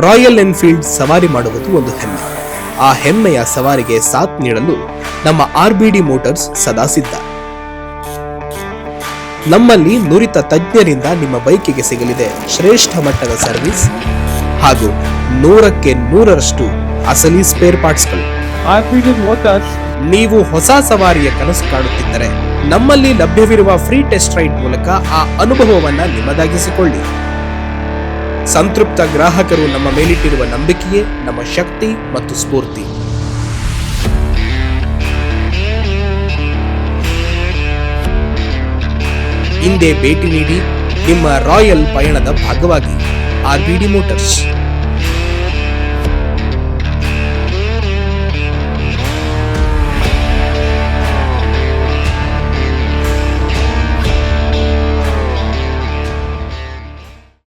Royal Enfield ಸವಾರಿ ಮಾಡುವುದು ಒಂದು ಹೆಮ್ಮೆ. ಆ ಹೆಮ್ಮೆಯ ಸವಾರಿಗೆ ಸಾಥ್ ನೀಡಲು ನಮ್ಮ RBD ಮೋಟಾರ್ಸ್ ಸದಾ ಸಿದ್ಧ. ನಮ್ಮಲ್ಲಿ ನುರಿತ ತಜ್ಞರಿಂದ ನಿಮ್ಮ ಬೈಕಿಗೆ ಸಿಗಲಿದೆ ಶ್ರೇಷ್ಠ ಮಟ್ಟದ ಸರ್ವಿಸ್ ಹಾಗೂ 100ಕ್ಕೆ 100ರಷ್ಟು ಅಸಲಿ ಸ್ಪೇರ್ ಪಾರ್ಟ್ಸ್ಗಳು. RBD motors. ನೀವು ಹೊಸ ಸವಾರಿಯ ಕನಸು ಕಾಣುತ್ತಿದ್ದರೆ ನಮ್ಮಲ್ಲಿ ಲಭ್ಯವಿರುವ ಫ್ರೀ ಟೆಸ್ಟ್ ರೈಡ್ ಮೂಲಕ ಆ ಅನುಭವವನ್ನ ನಿಮ್ಮದಾಗಿಸಿಕೊಳ್ಳಿ. ಸಂತೃಪ್ತ ಗ್ರಾಹಕರು ನಮ್ಮ ಮೇಲಿಟ್ಟಿರುವ ನಂಬಿಕೆಯೇ ನಮ್ಮ ಶಕ್ತಿ ಮತ್ತು ಸ್ಫೂರ್ತಿ. ಹಿಂದೆ ಭೇಟಿ ನೀಡಿ ನಿಮ್ಮ ರಾಯಲ್ ಪಯಣದ ಭಾಗವಾಗಿ RBD ಮೋಟಾರ್ಸ್.